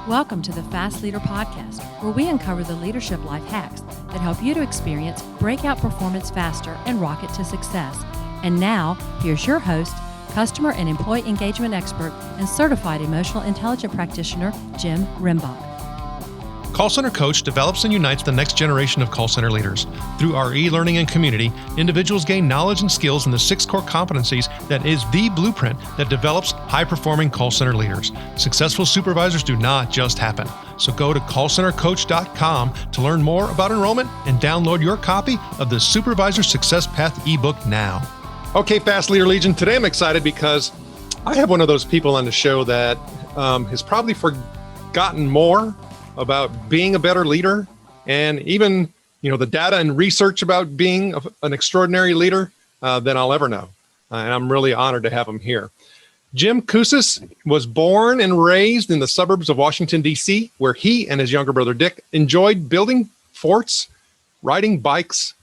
Welcome to the Fast Leader Podcast, where we uncover the leadership life hacks that help you to experience breakout performance faster and rocket to success. And now, here's your host, customer and employee engagement expert and certified emotional intelligence practitioner, Jim Rimbach. Call Center Coach develops and unites the next generation of call center leaders. Through our e-learning and community, individuals gain knowledge and skills in the 6 core competencies that is the blueprint that develops high-performing call center leaders. Successful supervisors do not just happen. So go to callcentercoach.com to learn more about enrollment and download your copy of the Supervisor Success Path ebook now. Okay, Fast Leader Legion, today I'm excited because I have one of those people on the show that has probably forgotten more about being a better leader, and even, the data and research about being an extraordinary leader than I'll ever know. And I'm really honored to have him here. Jim Kouzes was born and raised in the suburbs of Washington, D.C., where he and his younger brother, Dick, enjoyed building forts, riding bikes,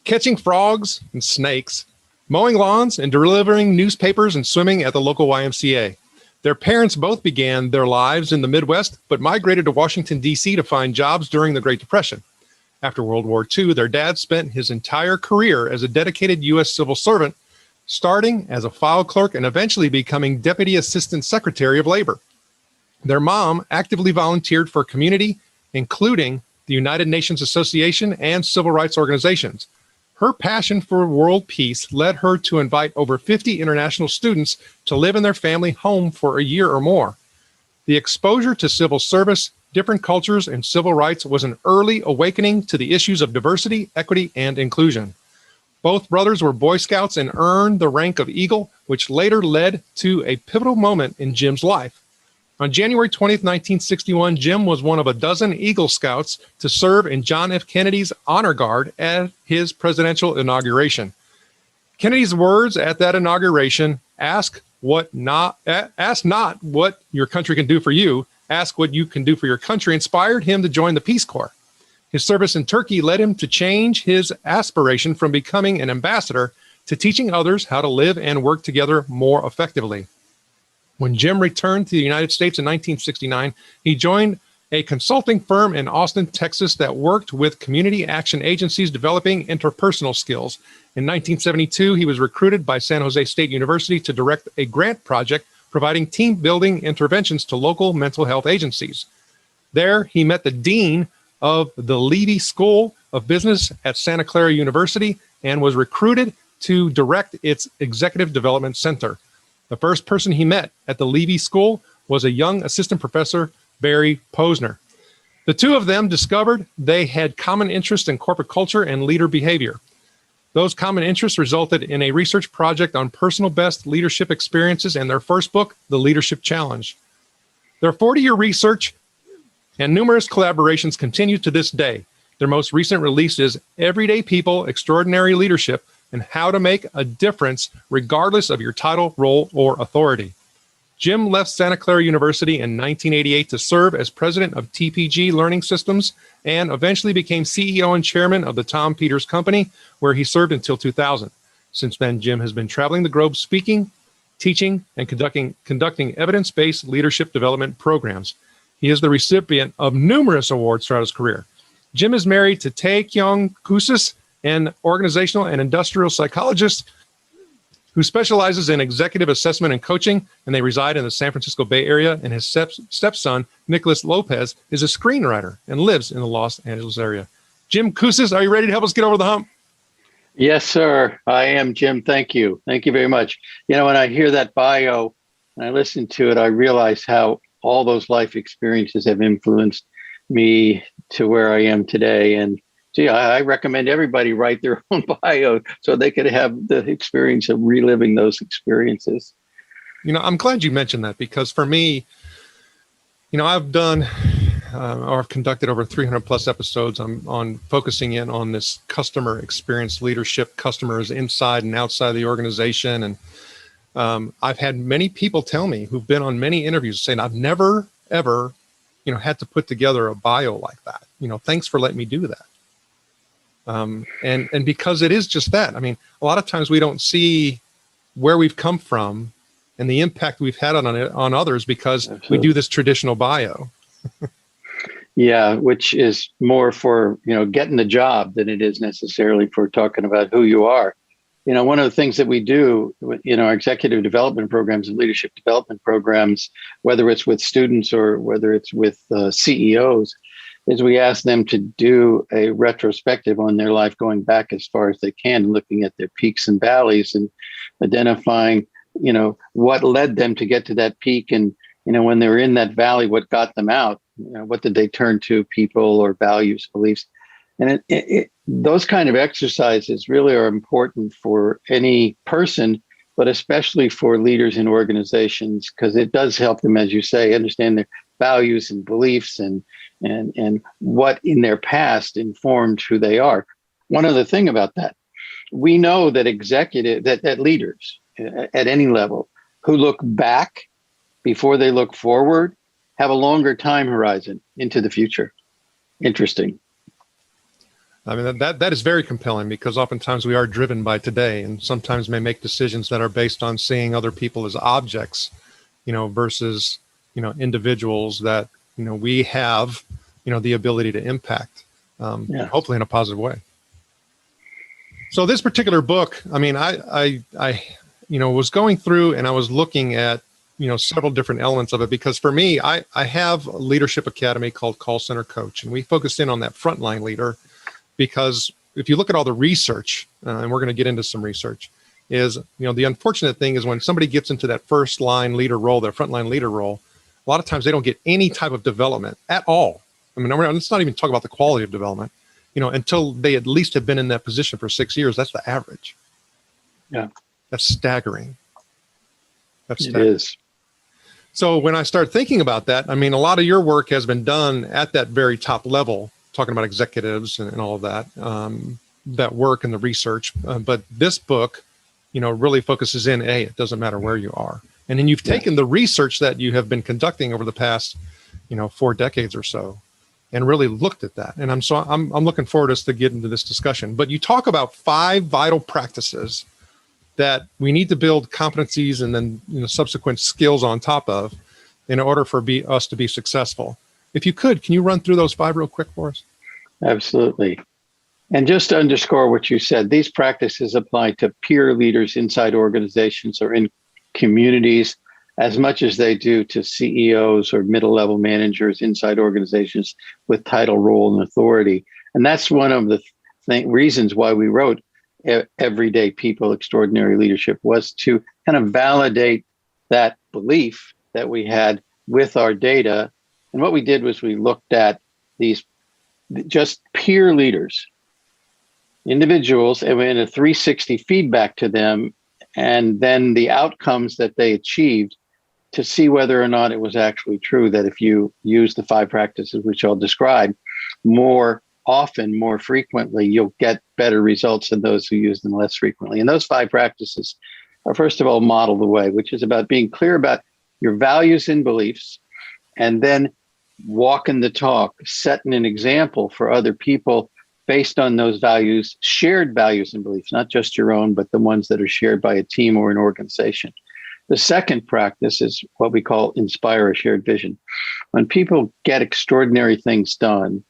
catching frogs and snakes, mowing lawns, and delivering newspapers and swimming at the local YMCA. Their parents both began their lives in the Midwest, but migrated to Washington, D.C. to find jobs during the Great Depression. After World War II, their dad spent his entire career as a dedicated U.S. civil servant, starting as a file clerk and eventually becoming Deputy Assistant Secretary of Labor. Their mom actively volunteered for community, including the United Nations Association and civil rights organizations. Her passion for world peace led her to invite over 50 international students to live in their family home for a year or more. The exposure to civil service, different cultures, and civil rights was an early awakening to the issues of diversity, equity, and inclusion. Both brothers were Boy Scouts and earned the rank of Eagle, which later led to a pivotal moment in Jim's life. On January 20th, 1961, Jim was one of a dozen Eagle Scouts to serve in John F. Kennedy's Honor Guard at his presidential inauguration. Kennedy's words at that inauguration, ask not what your country can do for you, ask what you can do for your country, inspired him to join the Peace Corps. His service in Turkey led him to change his aspiration from becoming an ambassador to teaching others how to live and work together more effectively. When Jim returned to the United States in 1969, he joined a consulting firm in Austin, Texas that worked with community action agencies developing interpersonal skills. In 1972, he was recruited by San Jose State University to direct a grant project providing team-building interventions to local mental health agencies. There, he met the dean of the Levy School of Business at Santa Clara University and was recruited to direct its Executive Development Center. The first person he met at the Levy School was a young assistant professor, Barry Posner. The two of them discovered they had common interests in corporate culture and leader behavior. Those common interests resulted in a research project on personal best leadership experiences and their first book, The Leadership Challenge. Their 40-year research and numerous collaborations continue to this day. Their most recent release is Everyday People, Extraordinary Leadership, and How to Make a Difference regardless of your title, role, or authority. Jim left Santa Clara University in 1988 to serve as president of TPG Learning Systems and eventually became CEO and chairman of the Tom Peters Company, where he served until 2000. Since then, Jim has been traveling the globe speaking, teaching, and conducting evidence-based leadership development programs. He is the recipient of numerous awards throughout his career. Jim is married to Tae-Kyung Kouzes, an organizational and industrial psychologist who specializes in executive assessment and coaching, and they reside in the San Francisco Bay Area, and his stepson, Nicholas Lopez, is a screenwriter and lives in the Los Angeles area. Jim Kouzes, are you ready to help us get over the hump? Yes, sir. I am, Jim. Thank you. Thank you very much. When I hear that bio and I listen to it, I realize how all those life experiences have influenced me to where I am today. And I recommend everybody write their own bio so they could have the experience of reliving those experiences. I'm glad you mentioned that because for me, I've done or I've conducted over 300 plus episodes on focusing in on this customer experience leadership, customers inside and outside the organization. And I've had many people tell me who've been on many interviews saying, I've never, ever, had to put together a bio like that. Thanks for letting me do that. And because it is just that. I mean, a lot of times we don't see where we've come from and the impact we've had on others because Absolutely. We do this traditional bio. Yeah, which is more for, getting the job than it is necessarily for talking about who you are. One of the things that we do in our executive development programs and leadership development programs, whether it's with students or whether it's with CEOs, is we ask them to do a retrospective on their life going back as far as they can, looking at their peaks and valleys and identifying, what led them to get to that peak. And, when they were in that valley, what got them out, what did they turn to, people or values, beliefs. And those kind of exercises really are important for any person, but especially for leaders in organizations, because it does help them, as you say, understand their values and beliefs and what in their past informed who they are. One other thing about that, we know that that leaders at any level who look back before they look forward have a longer time horizon into the future. Interesting. I mean, that is very compelling, because oftentimes we are driven by today, and sometimes may make decisions that are based on seeing other people as objects, versus, individuals that, we have, the ability to impact, hopefully in a positive way. So this particular book, I mean, I was going through and I was looking at, several different elements of it, because for me, I have a leadership academy called Call Center Coach, and we focused in on that frontline leader. Because if you look at all the research, and we're going to get into some research, is, the unfortunate thing is when somebody gets into that first line leader role, their frontline leader role, a lot of times they don't get any type of development at all. I mean, let's not even talk about the quality of development, until they at least have been in that position for 6 years. That's the average. Yeah. That's staggering. It is. So when I start thinking about that, I mean, a lot of your work has been done at that very top level, talking about executives and all of that, that work and the research. But this book, really focuses in, it doesn't matter where you are. And then you've taken the research that you have been conducting over the past, 4 decades or so, and really looked at that. And I'm looking forward to get into this discussion. But you talk about 5 vital practices that we need to build competencies and then subsequent skills on top of in order for us to be successful. If you could, can you run through those 5 real quick for us? Absolutely. And just to underscore what you said, these practices apply to peer leaders inside organizations or in communities as much as they do to CEOs or middle-level managers inside organizations with title, role, and authority. And that's one of the reasons why we wrote Everyday People, Extraordinary Leadership, was to kind of validate that belief that we had with our data. And what we did was we looked at these just peer leaders, individuals, and we had a 360 feedback to them, and then the outcomes that they achieved to see whether or not it was actually true that if you use the 5 practices, which I'll describe, more often, more frequently, you'll get better results than those who use them less frequently. And those 5 practices are, first of all, model the way, which is about being clear about your values and beliefs, and then walking the talk, setting an example for other people based on those values, shared values and beliefs, not just your own, but the ones that are shared by a team or an organization. The second practice is what we call inspire a shared vision. When people get extraordinary things done,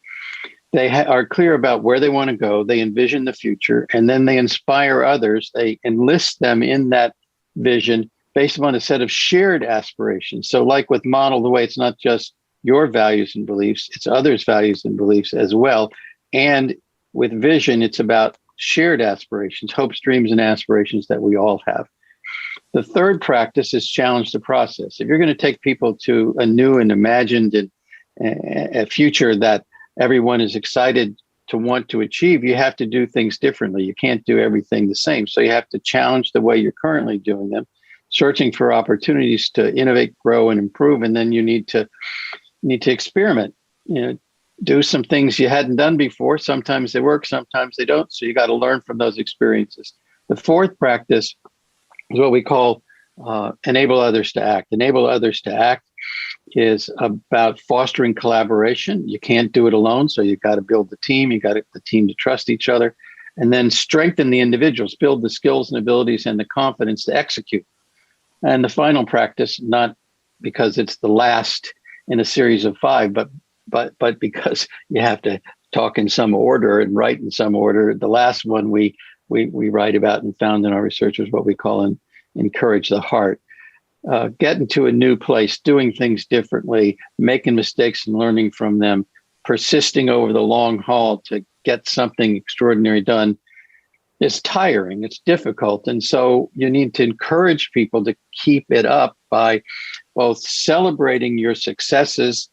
they are clear about where they want to go, they envision the future, and then they inspire others. They enlist them in that vision based upon a set of shared aspirations. So like with Model the Way, it's not just your values and beliefs, it's others' values and beliefs as well. And with vision, it's about shared aspirations, hopes, dreams, and aspirations that we all have. The third practice is challenge the process. If you're going to take people to a new and imagined a future that everyone is excited to want to achieve, you have to do things differently. You can't do everything the same. So you have to challenge the way you're currently doing them, searching for opportunities to innovate, grow, and improve. And then you need to experiment, do some things you hadn't done before. Sometimes they work, sometimes they don't. So you got to learn from those experiences. The fourth practice is what we call enable others to act. Enable others to act is about fostering collaboration. You can't do it alone. So you've got to build the team. You got the team to trust each other, and then strengthen the individuals, build the skills and abilities and the confidence to execute. And the final practice, not because it's the last in a series of 5, but because you have to talk in some order and write in some order, the last one we write about and found in our research is what we call encourage the heart. Getting to a new place, doing things differently, making mistakes and learning from them, persisting over the long haul to get something extraordinary done is tiring. It's difficult. And so you need to encourage people to keep it up by both celebrating your successes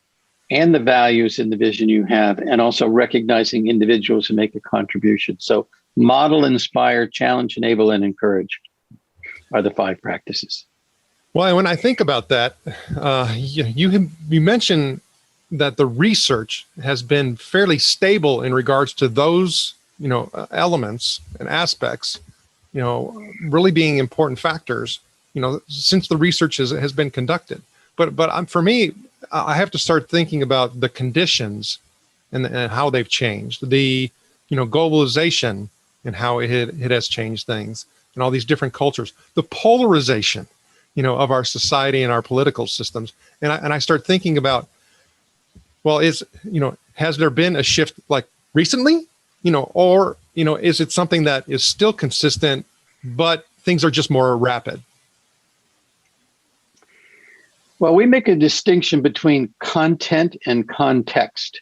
and the values and the vision you have, and also recognizing individuals who make a contribution. So model, inspire, challenge, enable, and encourage are the 5 practices. Well, when I think about that, you mentioned that the research has been fairly stable in regards to those, elements and aspects, really being important factors, since the research has been conducted. But for me, I have to start thinking about the conditions and how they've changed, the, globalization and how it has changed things, and all these different cultures, the polarization, of our society and our political systems. And I start thinking about, well, has there been a shift like recently, or, is it something that is still consistent, but things are just more rapid? Well, we make a distinction between content and context.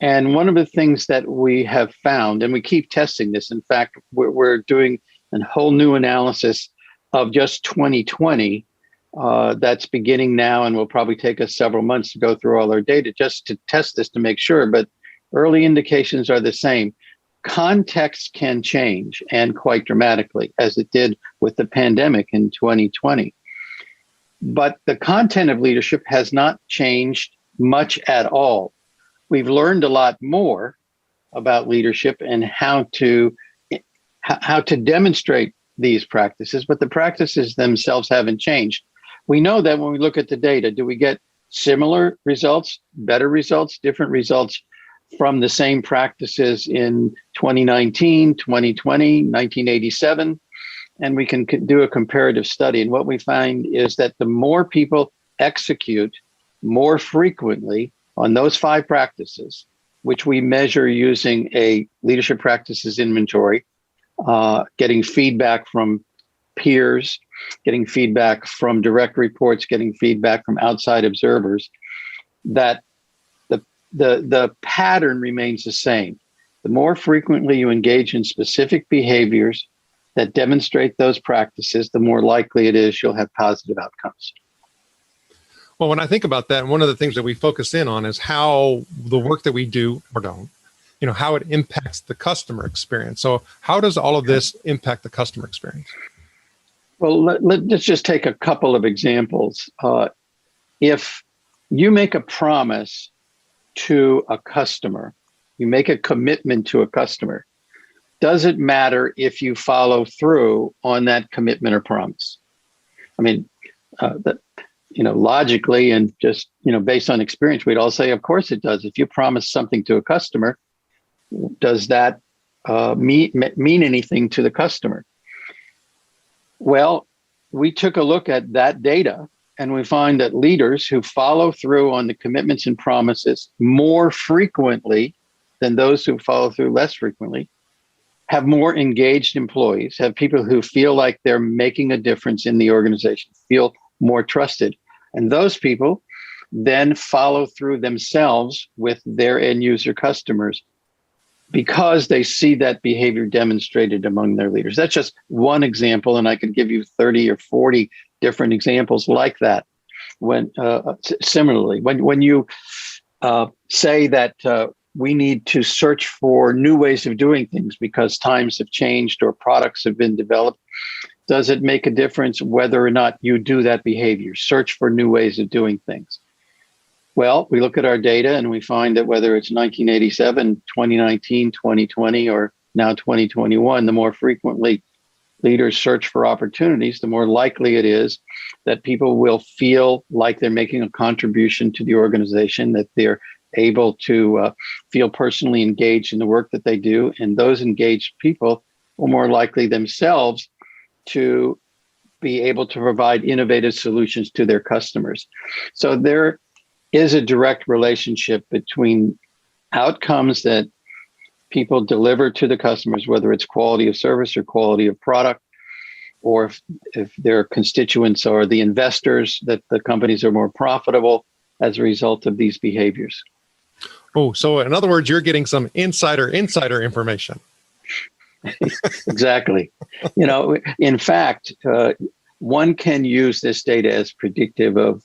And one of the things that we have found, and we keep testing this, in fact, we're doing a whole new analysis of just 2020 that's beginning now, and will probably take us several months to go through all our data just to test this to make sure. But early indications are the same. Context can change, and quite dramatically, as it did with the pandemic in 2020. But the content of leadership has not changed much at all. We've learned a lot more about leadership and how to demonstrate these practices, but the practices themselves haven't changed. We know that when we look at the data, do we get similar results, better results, different results from the same practices in 2019, 2020, 1987? And we can do a comparative study. And what we find is that the more people execute more frequently on those 5 practices, which we measure using a leadership practices inventory, getting feedback from peers, getting feedback from direct reports, getting feedback from outside observers, that the pattern remains the same. The more frequently you engage in specific behaviors that demonstrate those practices, the more likely it is you'll have positive outcomes. Well, when I think about that, one of the things that we focus in on is how the work that we do or don't, how it impacts the customer experience. So how does all of this impact the customer experience? Well, let's just take a couple of examples. If you make a promise to a customer, you make a commitment to a customer, does it matter if you follow through on that commitment or promise? I mean, logically and just, based on experience, we'd all say, of course it does. If you promise something to a customer, does that mean anything to the customer? Well, we took a look at that data, and we find that leaders who follow through on the commitments and promises more frequently than those who follow through less frequently have more engaged employees, have people who feel like they're making a difference in the organization, feel more trusted. And those people then follow through themselves with their end user customers because they see that behavior demonstrated among their leaders. That's just one example, and I could give you 30 or 40 different examples like that. When similarly, when you say that we need to search for new ways of doing things because times have changed or products have been developed, does it make a difference whether or not you do that behavior, search for new ways of doing things? Well, we look at our data and we find that whether it's 1987, 2019, 2020, or now 2021, the more frequently leaders search for opportunities, the more likely it is that people will feel like they're making a contribution to the organization, that they're able to feel personally engaged in the work that they do. And those engaged people will more likely themselves to be able to provide innovative solutions to their customers. So is a direct relationship between outcomes that people deliver to the customers, whether it's quality of service or quality of product, or if their constituents are the investors, that the companies are more profitable as a result of these behaviors. Oh, so in other words, you're getting some insider information. Exactly. In fact, one can use this data as predictive of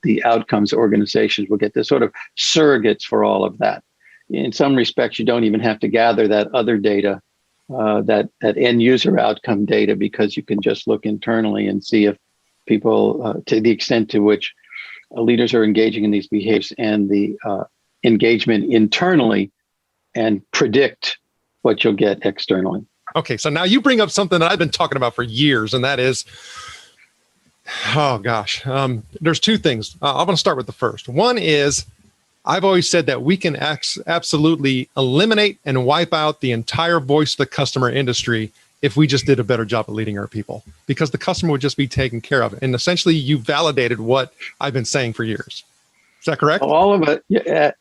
the outcomes organizations will get. There's sort of surrogates for all of that. In some respects, you don't even have to gather that other data, that end user outcome data, because you can just look internally and see if people, to the extent to which leaders are engaging in these behaviors, and the engagement internally, and predict what you'll get externally. Okay, so now you bring up something that I've been talking about for years, and that is, there's two things. I'm going to start with the first. One is, I've always said that we can absolutely eliminate and wipe out the entire voice of the customer industry if we just did a better job of leading our people, because the customer would just be taken care of. And essentially, you validated what I've been saying for years. Is that correct? All of it. Yeah.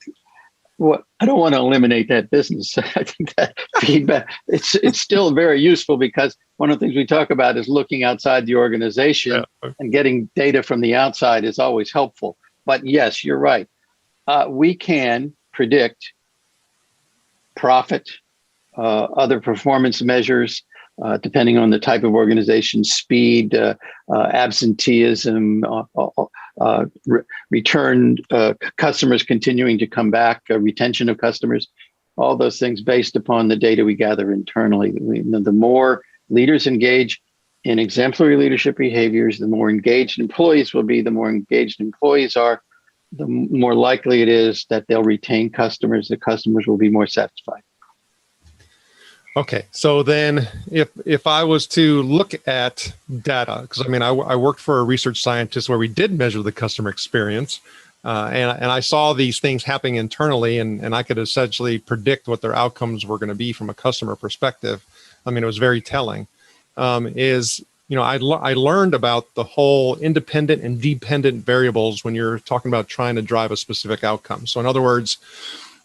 Well, I don't want to eliminate that business. I think that feedback, it's still very useful, because one of the things we talk about is looking outside the organization, and getting data from the outside is always helpful. But yes, you're right. We can predict profit, other performance measures, depending on the type of organization, speed, absenteeism, return customers continuing to come back, retention of customers, all those things based upon the data we gather internally. The more leaders engage in exemplary leadership behaviors, the more engaged employees will be. The more engaged employees are, the more likely it is that they'll retain customers. The customers will be more satisfied. Okay, so then if I was to look at data, because I worked for a research scientist where we did measure the customer experience, and I saw these things happening internally, and I could essentially predict what their outcomes were going to be from a customer perspective. It was very telling. I learned about the whole independent and dependent variables when you're talking about trying to drive a specific outcome. So in other words,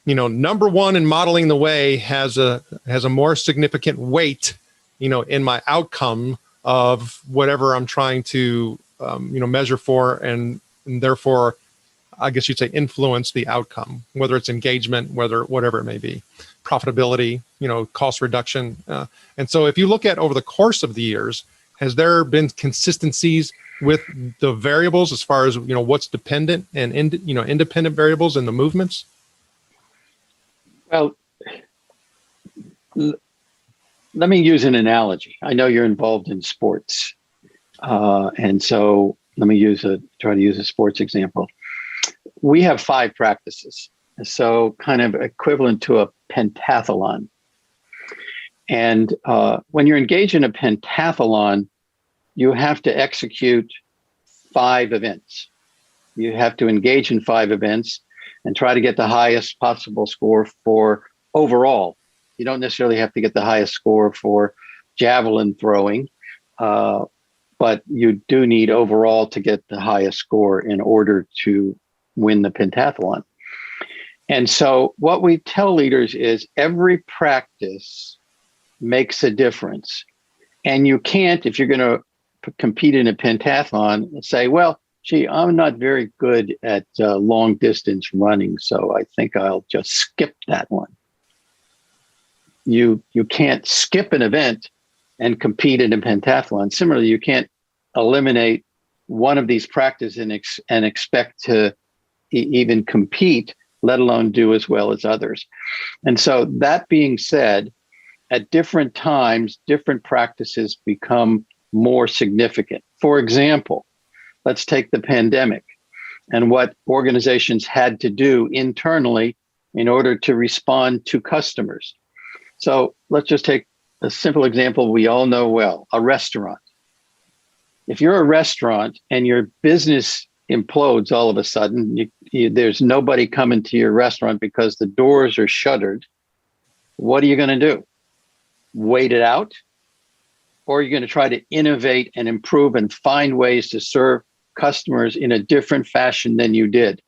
number one in modeling the way has a more significant weight, in my outcome of whatever I'm trying to, measure for, and therefore, I guess you'd say, influence the outcome, whether it's engagement, whatever it may be, profitability, cost reduction. And so if you look at over the course of the years, has there been consistencies with the variables as far as, what's dependent and, independent variables and the movements? Well, let me use an analogy. I know you're involved in sports. And so let me try to use a sports example. We have 5 practices, so kind of equivalent to a pentathlon. And when you're engaged in a pentathlon, you have to execute 5 events. You have to engage in 5 events and try to get the highest possible score for overall. You don't necessarily have to get the highest score for javelin throwing, but you do need overall to get the highest score in order to win the pentathlon. And so what we tell leaders is every practice makes a difference. And you can't, if you're going to compete in a pentathlon, say, well, gee, I'm not very good at long distance running, so I think I'll just skip that one. You can't skip an event and compete in a pentathlon. Similarly, you can't eliminate one of these practices and expect to even compete, let alone do as well as others. And so that being said, at different times, different practices become more significant. For example, let's take the pandemic and what organizations had to do internally in order to respond to customers. So let's just take a simple example we all know well, a restaurant. If you're a restaurant and your business implodes all of a sudden, there's nobody coming to your restaurant because the doors are shuttered, what are you going to do? Wait it out? Or are you going to try to innovate and improve and find ways to serve customers in a different fashion than you did.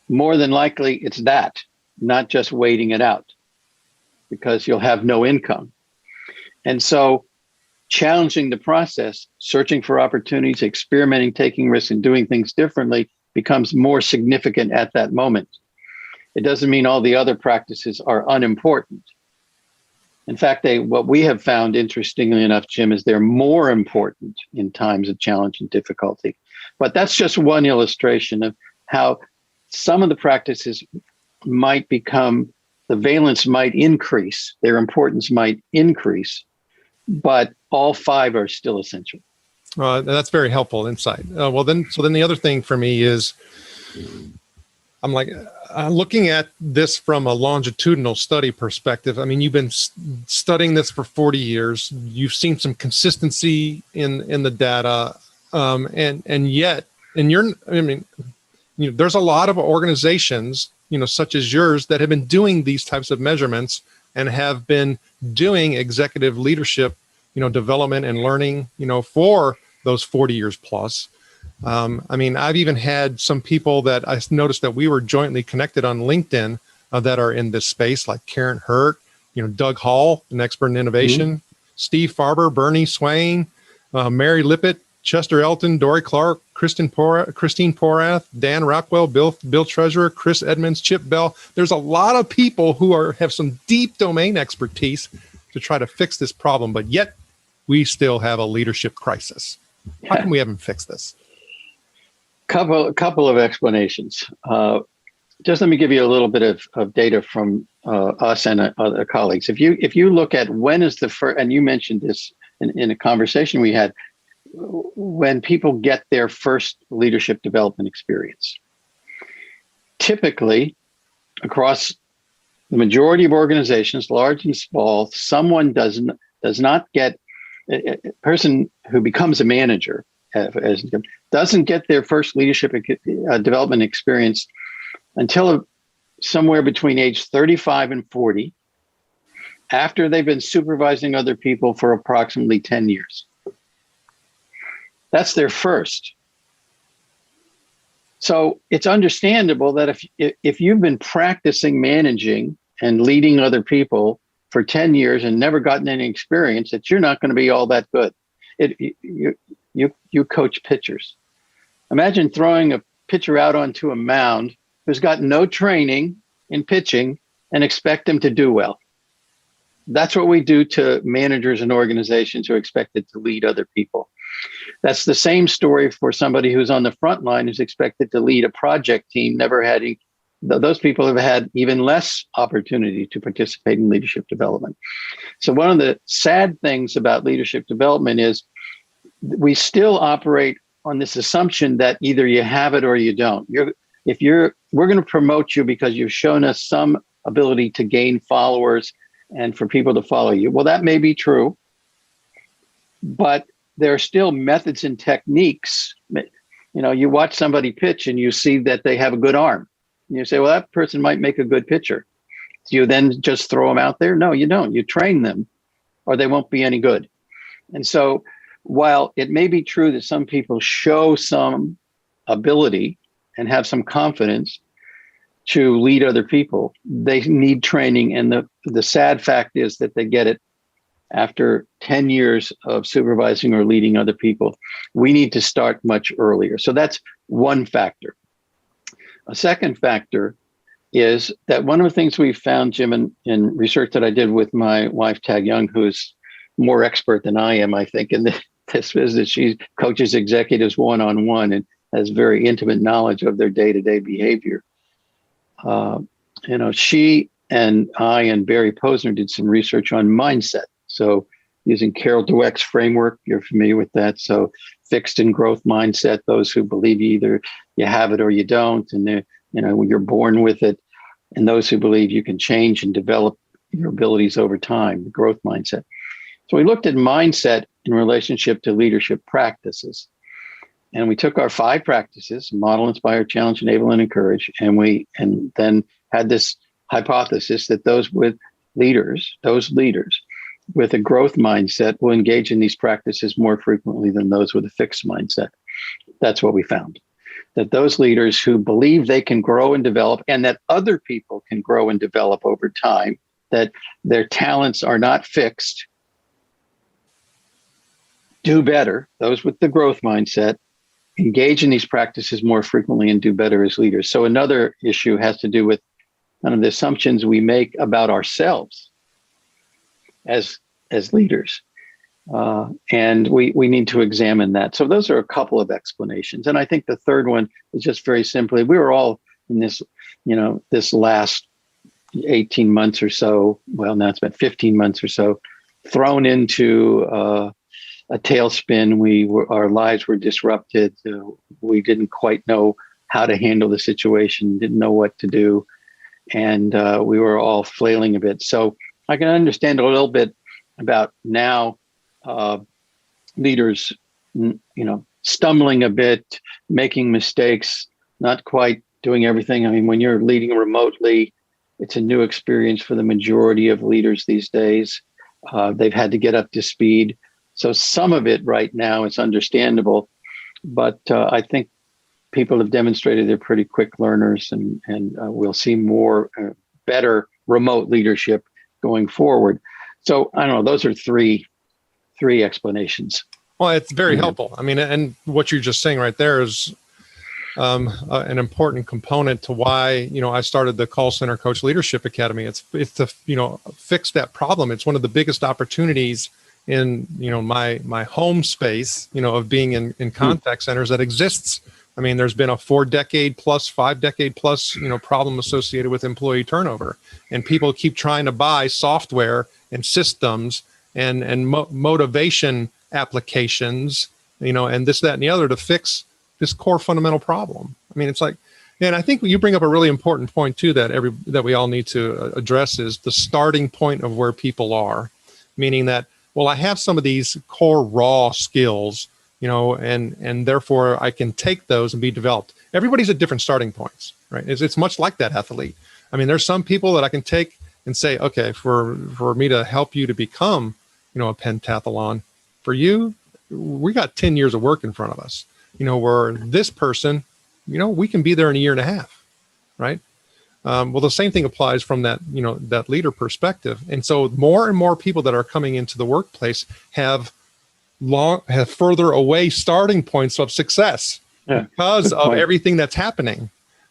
More than likely, it's that, not just waiting it out, because you'll have no income. And so challenging the process, searching for opportunities, experimenting, taking risks, and doing things differently becomes more significant at that moment. It doesn't mean all the other practices are unimportant. In fact, what we have found, interestingly enough, Jim, is they're more important in times of challenge and difficulty. But that's just one illustration of how some of the practices might become, the valence might increase, their importance might increase, but all five are still essential. That's very helpful insight. Then the other thing for me is, I'm like, looking at this from a longitudinal study perspective. I mean, you've been studying this for 40 years. You've seen some consistency in the data, there's a lot of organizations, such as yours, that have been doing these types of measurements and have been doing executive leadership, development and learning, for those 40 years plus. I've even had some people that I noticed that we were jointly connected on LinkedIn that are in this space, like Karen Hurt, Doug Hall, an expert in innovation, Steve Farber, Bernie Swain, Mary Lippitt, Chester Elton, Dory Clark, Christine Porath, Dan Rockwell, Bill Treasurer, Chris Edmonds, Chip Bell. There's a lot of people who have some deep domain expertise to try to fix this problem, but yet we still have a leadership crisis. How come we haven't fixed this? Couple of explanations. Just let me give you a little bit of data from us and other colleagues. If you look at when is the first, and you mentioned this in a conversation we had, when people get their first leadership development experience. Typically, across the majority of organizations, large and small, someone does not get, a person who becomes a manager doesn't get their first leadership development experience until somewhere between age 35 and 40, after they've been supervising other people for approximately 10 years. That's their first. So it's understandable that if you've been practicing managing and leading other people for 10 years and never gotten any experience, that you're not going to be all that good. You coach pitchers. Imagine throwing a pitcher out onto a mound who's got no training in pitching and expect them to do well. That's what we do to managers and organizations who are expected to lead other people. That's the same story for somebody who's on the front line who's expected to lead a project team, those people have had even less opportunity to participate in leadership development. So one of the sad things about leadership development is we still operate on this assumption that either you have it or you don't. We're going to promote you because you've shown us some ability to gain followers and for people to follow you. Well, that may be true, but there are still methods and techniques. You watch somebody pitch and you see that they have a good arm. And you say, well, that person might make a good pitcher. Do you then just throw them out there? No, you don't. You train them or they won't be any good. And so while it may be true that some people show some ability and have some confidence to lead other people, they need training. And the sad fact is that they get it after 10 years of supervising or leading other people. We need to start much earlier. So that's one factor. A second factor is that one of the things we found, Jim, in research that I did with my wife, Tag Young, who's more expert than I am, I think, in this business. She coaches executives one-on-one and has very intimate knowledge of their day-to-day behavior. She and I and Barry Posner did some research on mindset. So using Carol Dweck's framework, you're familiar with that. So fixed and growth mindset, those who believe either you have it or you don't, and you're born with it. And those who believe you can change and develop your abilities over time, the growth mindset. So we looked at mindset in relationship to leadership practices. And we took our 5 practices: model, inspire, challenge, enable, and encourage. And then had this hypothesis that those leaders with a growth mindset will engage in these practices more frequently than those with a fixed mindset. That's what we found. That those leaders who believe they can grow and develop, and that other people can grow and develop over time, that their talents are not fixed, do better. Those with the growth mindset engage in these practices more frequently and do better as leaders. So another issue has to do with kind of the assumptions we make about ourselves as leaders. And we need to examine that. So those are a couple of explanations. And I think the third one is just very simply, we were all in this, this last 18 months or so, well, now it's been 15 months or so, thrown into a tailspin. Our lives were disrupted. We didn't quite know how to handle the situation, didn't know what to do. And we were all flailing a bit. So I can understand a little bit about now leaders, stumbling a bit, making mistakes, not quite doing everything. I mean, when you're leading remotely, it's a new experience for the majority of leaders these days. They've had to get up to speed. So some of it right now is understandable, but I think people have demonstrated they're pretty quick learners, and we'll see more better remote leadership going forward. So I don't know, those are three explanations. Well, it's very helpful. I mean, and what you're just saying right there is an important component to why, I started the Call Center Coach Leadership Academy. It's to, fix that problem. It's one of the biggest opportunities in, my home space, of being in contact centers that exists. I mean, there's been a 4-decade plus, 5-decade plus, problem associated with employee turnover, and people keep trying to buy software and systems and motivation applications, and this, that, and the other to fix this core fundamental problem. I mean, it's like, and I think you bring up a really important point too that we all need to address is the starting point of where people are, meaning that, well, I have some of these core raw skills, and therefore I can take those and be developed. Everybody's at different starting points, right? It's much like that athlete. I mean, there's some people that I can take and say, okay, for me to help you to become, a pentathlon, for you, we got 10 years of work in front of us. Where this person, we can be there in a year and a half, right? Well, the same thing applies from that, that leader perspective. And so more and more people that are coming into the workplace have further away starting points of success because of everything that's happening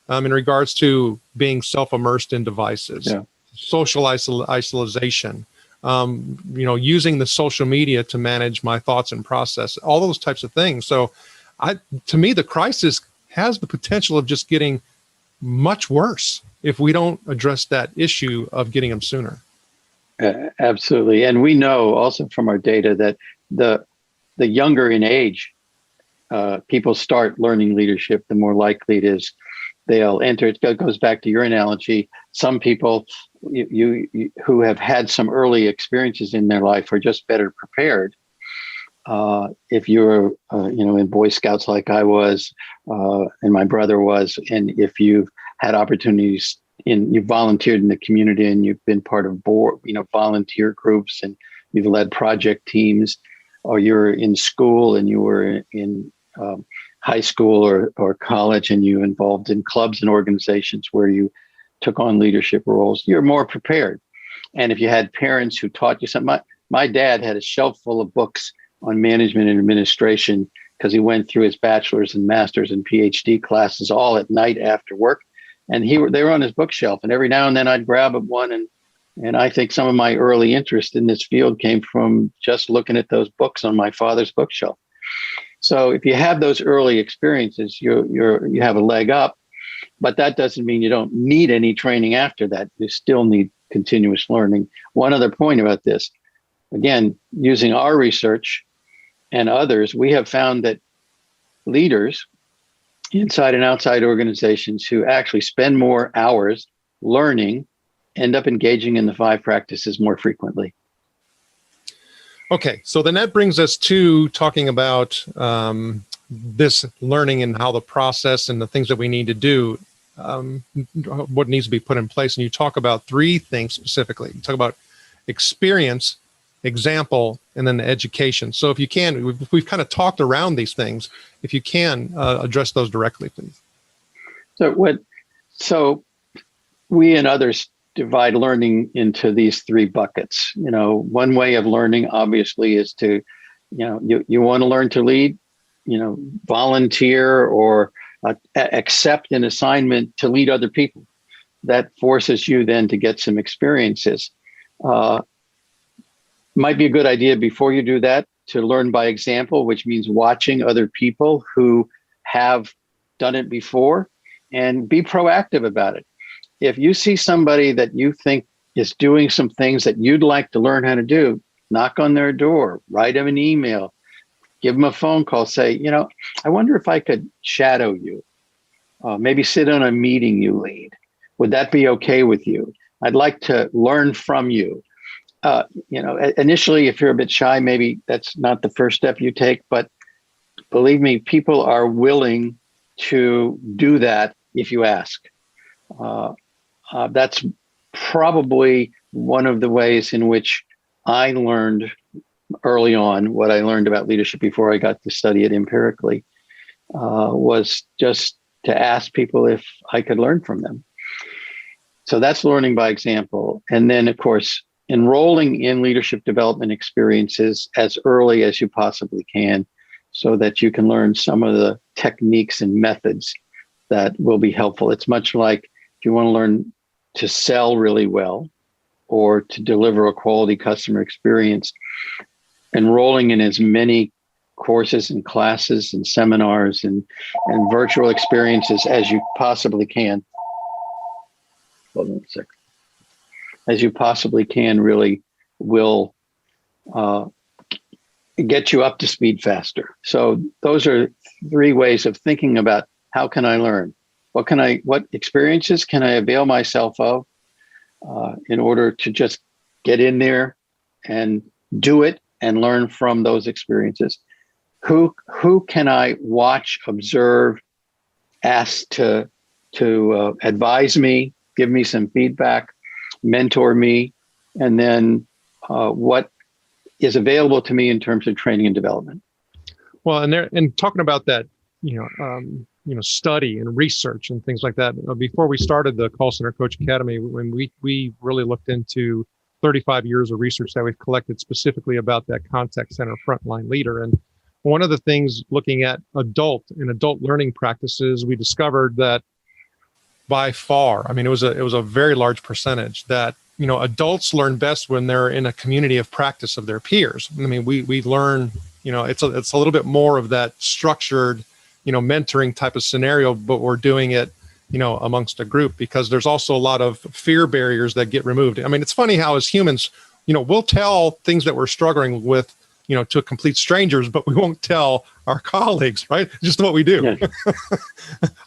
in regards to being self-immersed in devices, social isolation, using the social media to manage my thoughts and process, all those types of things. So to me, the crisis has the potential of just getting much worse if we don't address that issue of getting them sooner. Absolutely. And we know also from our data that the younger in age people start learning leadership, the more likely it is they'll enter. It goes back to your analogy. Some people who have had some early experiences in their life are just better prepared. If you're, in Boy Scouts like I was, and my brother was, and if you've had opportunities you've volunteered in the community and you've been part of volunteer groups and you've led project teams, or you're in school and you were in high school or college and you involved in clubs and organizations where you took on leadership roles, you're more prepared. And if you had parents who taught you something, my dad had a shelf full of books on management and administration because he went through his bachelor's and master's and PhD classes all at night after work. And they were on his bookshelf. And every now and then I'd grab one. And I think some of my early interest in this field came from just looking at those books on my father's bookshelf. So if you have those early experiences, you have a leg up, but that doesn't mean you don't need any training after that. You still need continuous learning. One other point about this, again, using our research and others, we have found that leaders inside and outside organizations who actually spend more hours learning end up engaging in the 5 practices more frequently. Okay, so then that brings us to talking about this learning and how the process and the things that we need to do, what needs to be put in place. And you talk about 3 things specifically. You talk about experience, example, and then the education. So if you can, we've kind of talked around these things. If you can address those directly, please. So we and others divide learning into these three buckets. One way of learning obviously is to, you want to learn to lead, volunteer or accept an assignment to lead other people. That forces you then to get some experiences. Might be a good idea before you do that to learn by example, which means watching other people who have done it before and be proactive about it. If you see somebody that you think is doing some things that you'd like to learn how to do, knock on their door, write them an email, give them a phone call, say, I wonder if I could shadow you, maybe sit on a meeting you lead. Would that be okay with you? I'd like to learn from you. Initially, if you're a bit shy, maybe that's not the first step you take, but believe me, people are willing to do that if you ask. That's probably one of the ways in which I learned early on what I learned about leadership before I got to study it empirically, was just to ask people if I could learn from them. So that's learning by example. And then, of course, enrolling in leadership development experiences as early as you possibly can so that you can learn some of the techniques and methods that will be helpful. It's much like if you want to learn to sell really well or to deliver a quality customer experience, enrolling in as many courses and classes and seminars and virtual experiences as you possibly can. Hold on a second. As you possibly can really will get you up to speed faster. So those are three ways of thinking about how can I learn? What experiences can I avail myself of in order to just get in there and do it and learn from those experiences? Who can I watch, observe, ask to advise me, give me some feedback, mentor me, and then what is available to me in terms of training and development. Well, and talking about that, study and research and things like that. Before we started the Call Center Coach Academy, when we really looked into 35 years of research that we've collected specifically about that contact center frontline leader. And one of the things looking at adult learning practices, we discovered that by far, it was a very large percentage that, adults learn best when they're in a community of practice of their peers. We learn, it's a little bit more of that structured, mentoring type of scenario, but we're doing it, amongst a group because there's also a lot of fear barriers that get removed. It's funny how as humans, we'll tell things that we're struggling with, to complete strangers, but we won't tell our colleagues, right? Just what we do. Yeah.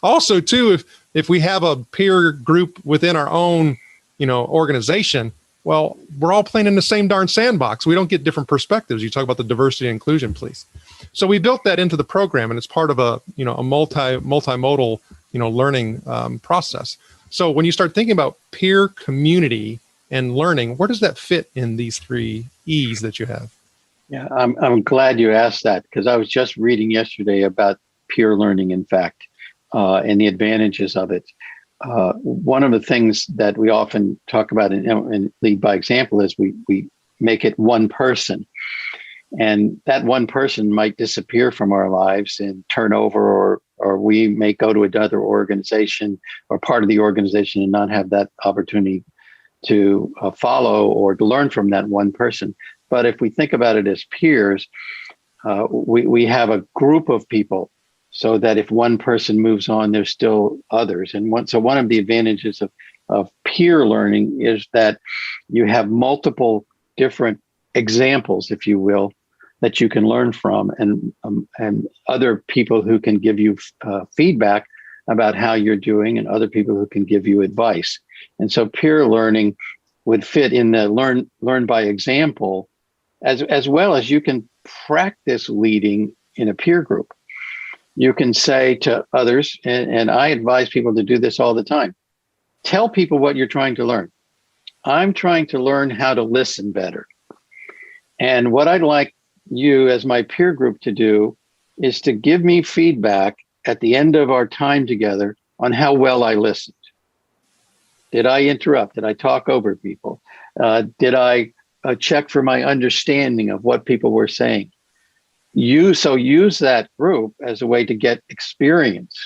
Also, too, if we have a peer group within our own, organization, well, we're all playing in the same darn sandbox. We don't get different perspectives. You talk about the diversity and inclusion, please. So we built that into the program, and it's part of a multimodal, learning process. So when you start thinking about peer community and learning, where does that fit in these three E's that you have? Yeah, I'm glad you asked that because I was just reading yesterday about peer learning, in fact, and the advantages of it. One of the things that we often talk about in Lead by Example is we make it one person. And that one person might disappear from our lives and turn over, or we may go to another organization or part of the organization and not have that opportunity to follow or to learn from that one person. But if we think about it as peers, we have a group of people so that if one person moves on, there's still others. And one of the advantages of peer learning is that you have multiple different examples, if you will, that you can learn from, and other people who can give you feedback about how you're doing, and other people who can give you advice. And so peer learning would fit in the learn by example, as well as you can practice leading in a peer group. You can say to others, and I advise people to do this all the time, tell people what you're trying to learn. I'm trying to learn how to listen better. And what I'd like you as my peer group to do is to give me feedback at the end of our time together on how well I listened. Did I interrupt? Did I talk over people? Did I check for my understanding of what people were saying? Use that group as a way to get experience.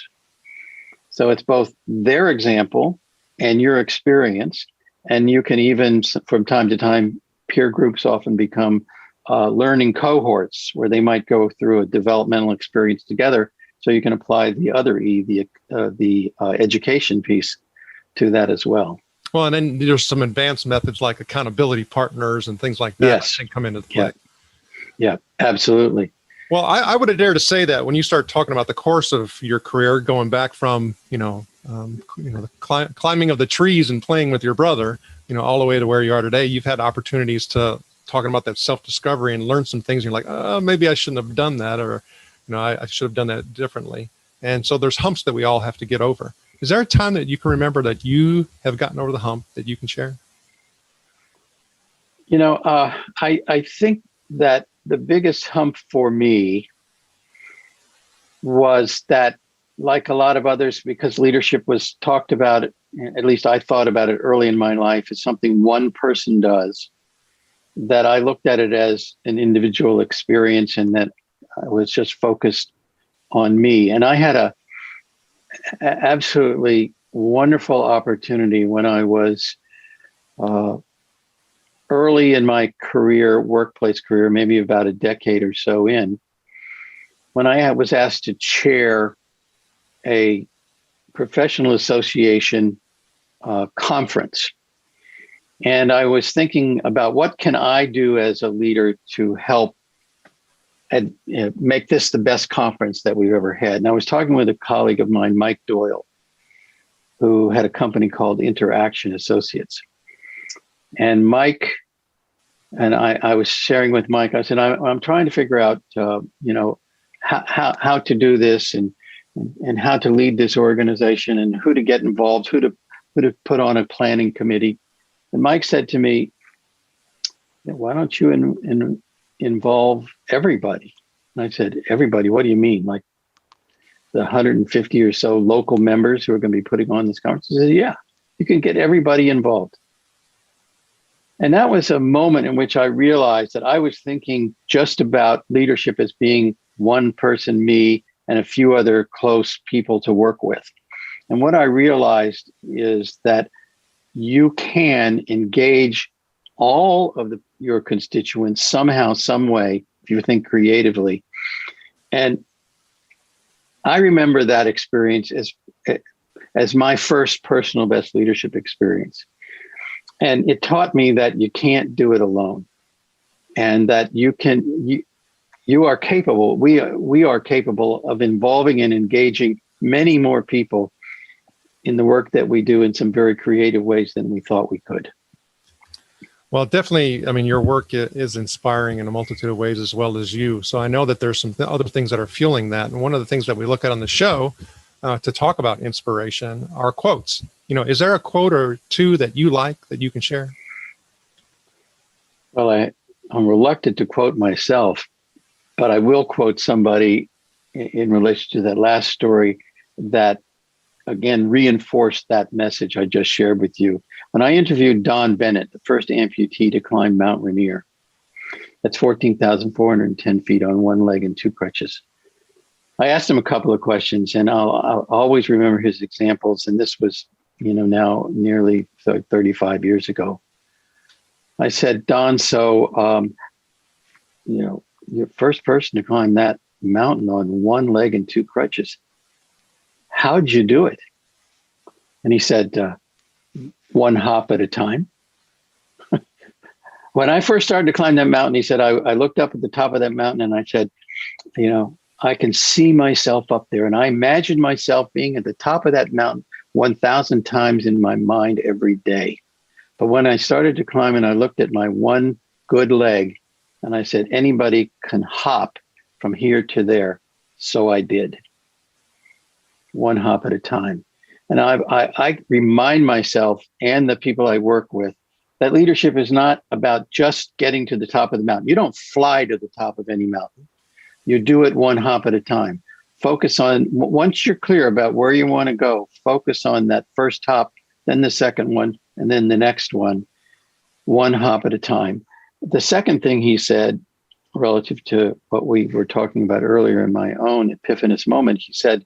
So it's both their example and your experience. And you can even, from time to time, peer groups often become learning cohorts where they might go through a developmental experience together. So you can apply the other E, the education piece to that as well. Well, and then there's some advanced methods like accountability partners and things like that. Yes. I think come into play. Yeah, absolutely. Well, I would dare to say that when you start talking about the course of your career, going back from, the climbing of the trees and playing with your brother, all the way to where you are today, you've had opportunities to talking about that self-discovery and learn some things. You're like, oh, maybe I shouldn't have done that, or, I should have done that differently. And so there's humps that we all have to get over. Is there a time that you can remember that you have gotten over the hump that you can share? I think that the biggest hump for me was that, like a lot of others, because leadership was talked about, at least I thought about it early in my life, as something one person does, that I looked at it as an individual experience and that I was just focused on me. And I had a absolutely wonderful opportunity when I was early in my workplace career, maybe about a decade or so in, when I was asked to chair a professional association conference. And I was thinking about what can I do as a leader to help and make this the best conference that we've ever had. And I was talking with a colleague of mine, Mike Doyle, who had a company called Interaction Associates. And Mike, and I was sharing with Mike, I said, I'm trying to figure out, how to do this and how to lead this organization and who to get involved, who to put on a planning committee. And Mike said to me, why don't you involve everybody? And I said, everybody, what do you mean? Like the 150 or so local members who are going to be putting on this conference? He said, yeah, you can get everybody involved. And that was a moment in which I realized that I was thinking just about leadership as being one person, me, and a few other close people to work with. And what I realized is that you can engage all of your constituents somehow, some way, if you think creatively. And I remember that experience as my first personal best leadership experience. And it taught me that you can't do it alone, and that you are capable. We are capable of involving and engaging many more people in the work that we do in some very creative ways than we thought we could. Well, definitely. I mean, your work is inspiring in a multitude of ways, as well as you. So I know that there's some other things that are fueling that. And one of the things that we look at on the show to talk about inspiration are quotes. Is there a quote or two that you like that you can share? Well, I'm reluctant to quote myself, but I will quote somebody in relation to that last story that, again, reinforced that message I just shared with you. When I interviewed Don Bennett, the first amputee to climb Mount Rainier, that's 14,410 feet on one leg and two crutches. I asked him a couple of questions, and I'll always remember his examples. And this was, now nearly 35 years ago. I said, Don, so, you're the first person to climb that mountain on one leg and two crutches. How'd you do it? And he said, one hop at a time. When I first started to climb that mountain, he said, I looked up at the top of that mountain and I said, I can see myself up there. And I imagined myself being at the top of that mountain 1,000 times in my mind every day. But when I started to climb and I looked at my one good leg and I said, anybody can hop from here to there. So I did. One hop at a time. And I remind myself and the people I work with that leadership is not about just getting to the top of the mountain. You don't fly to the top of any mountain. You do it one hop at a time. Focus on, once you're clear about where you want to go, focus on that first hop, then the second one, and then the next one hop at a time. The second thing he said, relative to what we were talking about earlier in my own epiphanous moment, he said,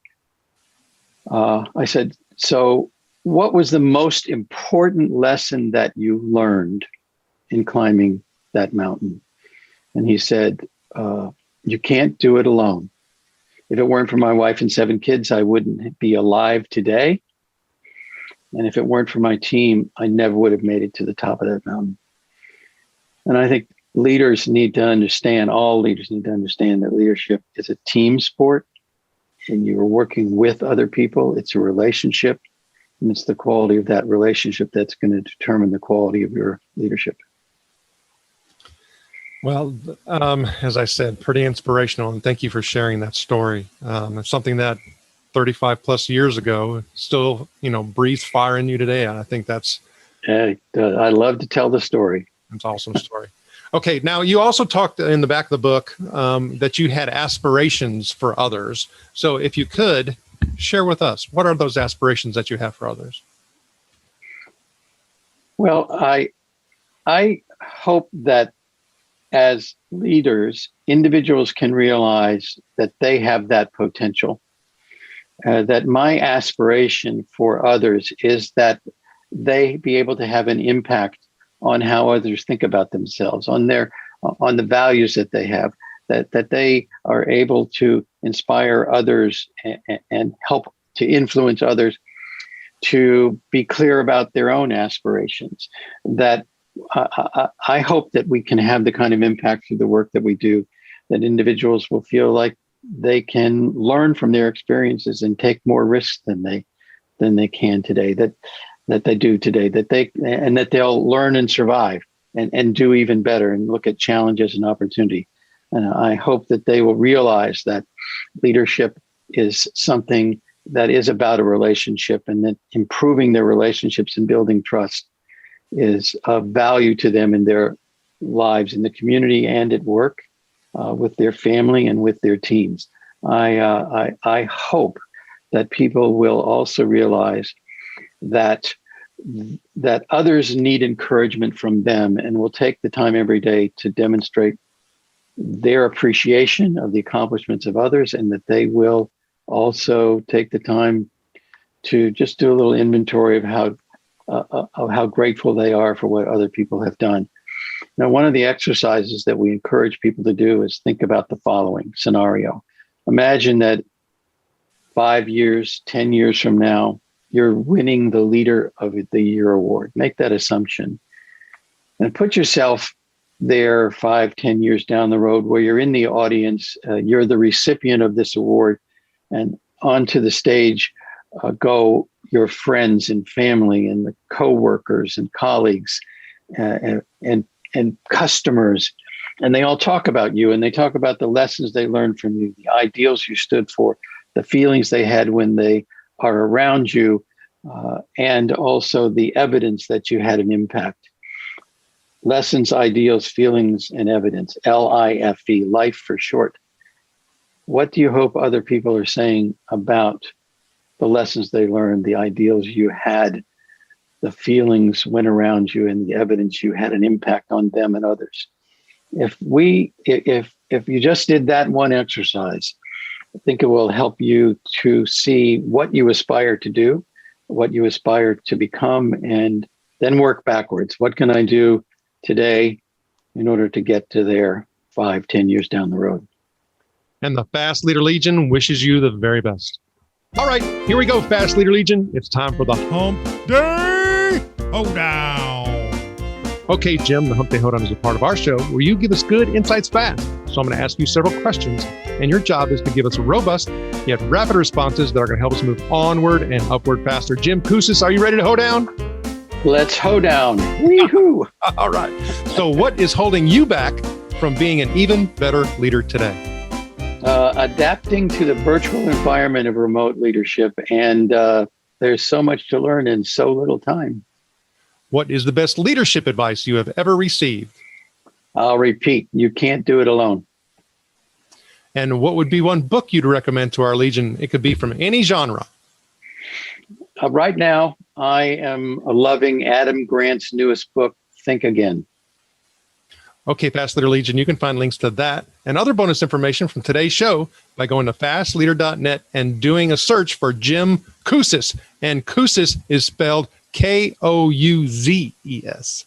I said, so what was the most important lesson that you learned in climbing that mountain? And he said, you can't do it alone. If it weren't for my wife and 7 kids, I wouldn't be alive today. And if it weren't for my team, I never would have made it to the top of that mountain. And I think leaders need to understand, all leaders need to understand that leadership is a team sport, and you're working with other people. It's a relationship, and it's the quality of that relationship that's going to determine the quality of your leadership. Well, as I said, pretty inspirational, and thank you for sharing that story. It's something that 35 plus years ago still, breathes fire in you today. And I think that's... I love to tell the story. It's an awesome story. Okay, now you also talked in the back of the book that you had aspirations for others. So if you could share with us, what are those aspirations that you have for others? Well, I hope that as leaders, individuals can realize that they have that potential. That my aspiration for others is that they be able to have an impact on how others think about themselves, on the values that they have, that they are able to inspire others and help to influence others to be clear about their own aspirations. That I hope that we can have the kind of impact through the work that we do, that individuals will feel like they can learn from their experiences and take more risks than they can today, that they do today, that they'll learn and survive and do even better and look at challenges and opportunity. And I hope that they will realize that leadership is something that is about a relationship, and that improving their relationships and building trust is of value to them in their lives, in the community and at work, with their family and with their teams. I hope that people will also realize that others need encouragement from them, and will take the time every day to demonstrate their appreciation of the accomplishments of others, and that they will also take the time to just do a little inventory of how grateful they are for what other people have done. Now, one of the exercises that we encourage people to do is think about the following scenario. Imagine that 5 years, 10 years from now, you're winning the Leader of the Year award. Make that assumption. And put yourself there 5, 10 years down the road, where you're in the audience, you're the recipient of this award, and onto the stage go your friends and family and the coworkers and colleagues and customers. And they all talk about you, and they talk about the lessons they learned from you, the ideals you stood for, the feelings they had when they are around you, and also the evidence that you had an impact. Lessons, ideals, feelings, and evidence, LIFE, life for short. What do you hope other people are saying about the lessons they learned, the ideals you had, the feelings went around you, and the evidence you had an impact on them and others? If you just did that one exercise, I think it will help you to see what you aspire to do, what you aspire to become, and then work backwards. What can I do today in order to get to there 5, 10 years down the road? And the Fast Leader Legion wishes you the very best. All right, here we go, Fast Leader Legion. It's time for the Hump Day Hoedown. Okay, Jim, the Hump Day Hoedown is a part of our show where you give us good insights fast. So I'm going to ask you several questions, and your job is to give us robust yet rapid responses that are going to help us move onward and upward faster. Jim Kouzes, are you ready to hoe down? Let's hoe down. Wee-hoo. All right. So what is holding you back from being an even better leader today? Adapting to the virtual environment of remote leadership. And there's so much to learn in so little time. What is the best leadership advice you have ever received? I'll repeat, you can't do it alone. And what would be one book you'd recommend to our Legion? It could be from any genre. Right now, I am loving Adam Grant's newest book, Think Again. Okay, Fast Leader Legion, you can find links to that and other bonus information from today's show by going to fastleader.net and doing a search for Jim Kouzes. And Kouzes is spelled Kouzes.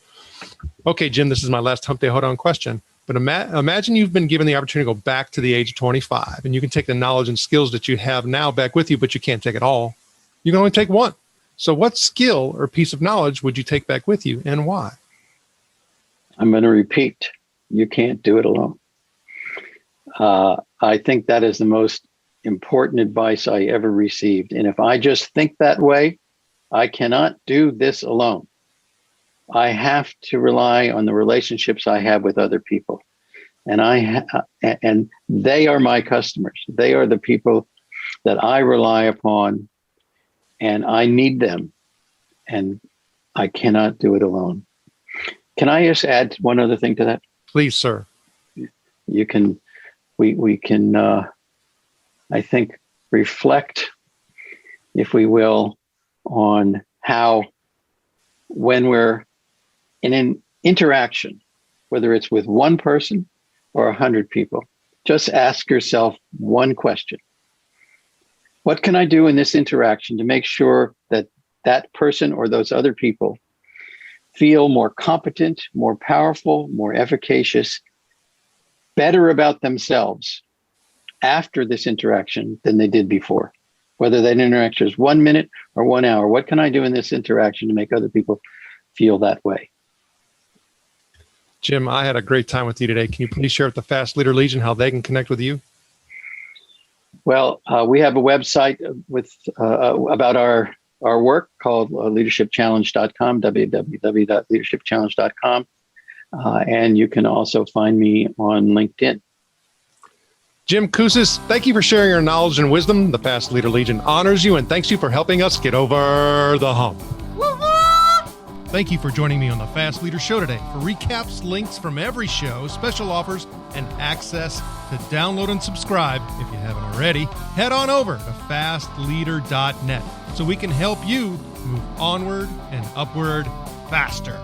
Okay, Jim, this is my last Hump Day Hold On question. But imagine you've been given the opportunity to go back to the age of 25, and you can take the knowledge and skills that you have now back with you, but you can't take it all. You can only take one. So what skill or piece of knowledge would you take back with you, and why? I'm going to repeat, you can't do it alone. I think that is the most important advice I ever received. And if I just think that way, I cannot do this alone. I have to rely on the relationships I have with other people. And and they are my customers. They are the people that I rely upon, and I need them. And I cannot do it alone. Can I just add one other thing to that? Please, sir. We can, I think, reflect, if we will, on how when we're in an interaction, whether it's with one person or 100 people, just ask yourself one question. What can I do in this interaction to make sure that that person or those other people feel more competent, more powerful, more efficacious, better about themselves after this interaction than they did before? Whether that interaction is 1 minute or 1 hour, what can I do in this interaction to make other people feel that way? Jim, I had a great time with you today. Can you please share with the Fast Leader Legion how they can connect with you? Well, we have a website with about our work called leadershipchallenge.com, www.leadershipchallenge.com. And you can also find me on LinkedIn. Jim Kouzes, thank you for sharing your knowledge and wisdom. The Fast Leader Legion honors you and thanks you for helping us get over the hump. Thank you for joining me on the Fast Leader Show today. For recaps, links from every show, special offers, and access to download and subscribe, if you haven't already, head on over to fastleader.net so we can help you move onward and upward faster.